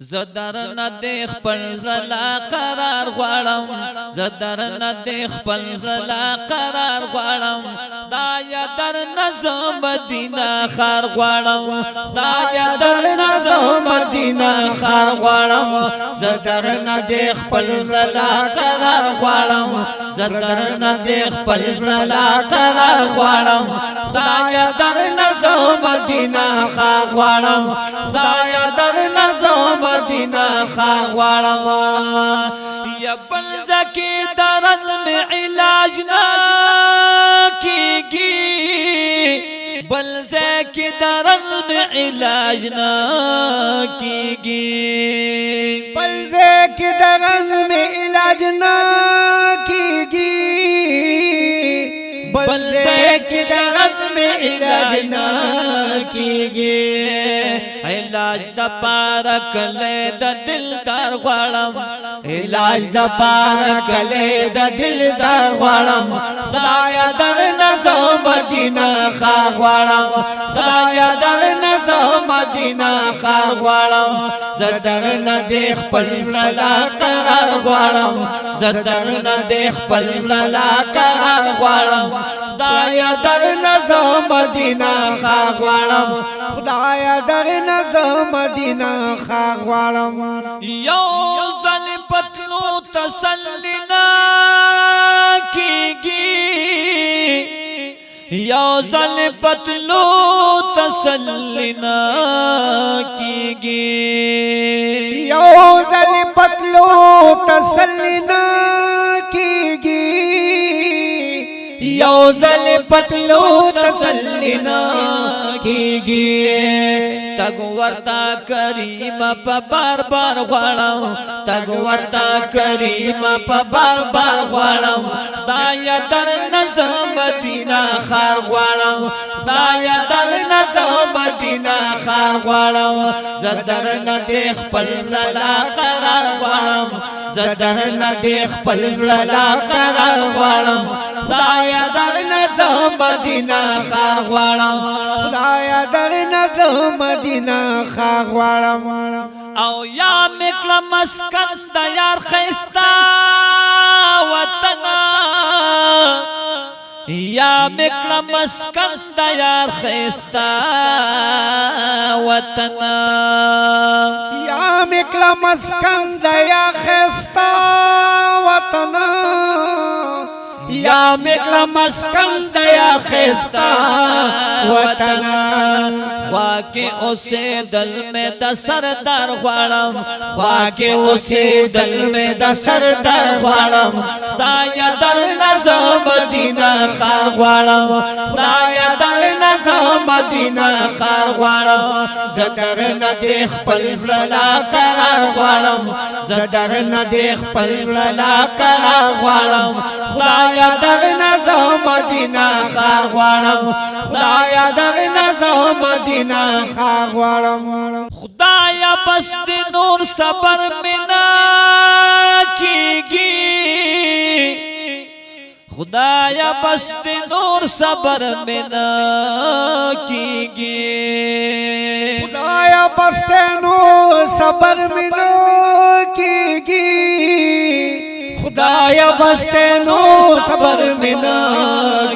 زدر ندیخ پر زلا قرار غواړم زدر ندیخ پر زلا قرار غواړم دا یا در نظم مدینه خار غواړم دا یا در نظم مدینه خار غواړم زدر ندیخ پر زلا قرار غواړم زدر ندیخ پر زلا قرار غواړم دا یا در نظم مدینه خار غواړم دا یا در نظم مدینہ خار غواړم یا بل زکی درد میں علاج نہ کیگی بل زکی درد میں علاج نہ کیگی بل زکی درد میں علاج نہ کیگی بل زکی درد میں علاج نہ کیگی علاج دا پارک لے دا دلدار غواړم علاج دا پارک لے دا دلدار غواړم خدایا در نظم مدینہ خار غواړم خدایا در نظم مدینہ خار غواړم زدر ندیخ پر زلا قرار غواړم زدر ندیخ پر زلا قرار غواړم خدایا در نظم مدینہ خار غواړم خدایا در نظم مدینہ خار غواړم یو ځل پتلو تسلینا کیږي یو ځل پتلو تسلینا کیږي یو ځل پتلو تسلینا کیږي یو ځل پتلو تسلینا کیږي تگ ورتا کریم پا بار بار غواړم تگ ورتا کریم پا بار بار غواړم دایا در نظم مدینہ خار غواړم دایا در نظم مدینہ خار غواړم زدر ندیخ پر زلا قرار غواړم زدر ندیخ پر زلا قرار غواړم دایا در نظم مدینہ خار غواړم خدایا در نظم مدینہ خار غواړم او یا مکلا مسکن دا یار خیستا وطنا یا مکلا مسکن دا یار خیستا وطنا یا مکلا مسکن دا یار خیستا وطنا یا مکلا مسکن دیا خیستا وطنا خواکی اسے دل میں دا سردار غواړم خواکی اسے دل میں دا سردار غواړم دایا در نظم مدینہ خار غواړم دایا در نظم مدینہ خار غواړم زدر ندیخ پر زلا قرار غواړم زدر ندیخ پر زلا قرار غواړم خدایا در نظم مدینہ خار غواړم خدایا در نظم مدینہ خار غواړم خدایا بس د نور صبر منا کیږي خدایا بس د نور صبر منا کیږي خدایا بس د نور صبر منا کیږي خدایا بس د نور صبر منا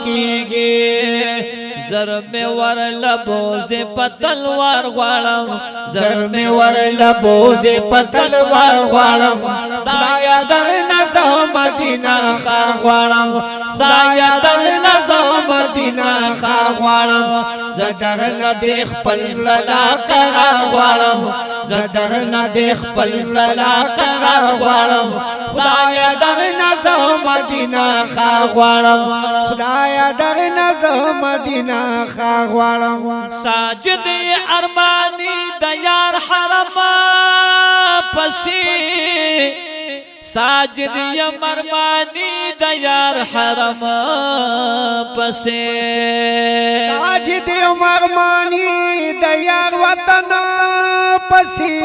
کیږي زر میں ور لبوز پتلوار غواړم زر میں ور لبوز پتلوار غواړم دایا در نظم مدینہ خار غواړم دایا در نظم مدینہ خار غواړم زدر ندیخ پر زلا قرار غواړم زدر ندیخ پر زلا قرار غواړم خدایا در نظم مدینہ خار غواړم خدایا در نظم مدینہ خار غواړم ساجد ارمانی د یار حرم پسی ساجد ارمانی د یار حرم پسی ساجد ارمانی د یار وطن پسی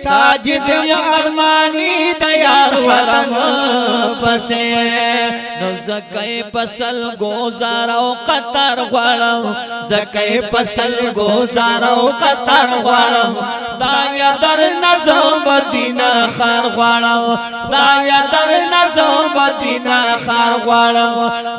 ساجد ارمانی د یار حرم پسی نو زکای پسل گوزار او قطر غواړم زکای پسل گوزار او قطر غواړم دا در نظم مدینہ خار غواړم خدایا در نظم مدینہ خار غواړم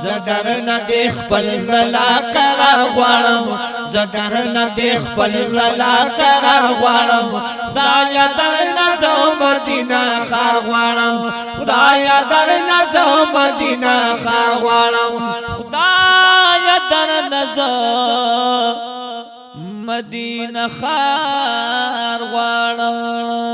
زدر نه د خپل غلا قرار غواړم زدر نه د خپل غلا قرار غواړم خدایا در نظم مدینہ خار غواړم خدایا در نظم مدینہ خار غواړم خدایا در نظم مدینہ خار غواړم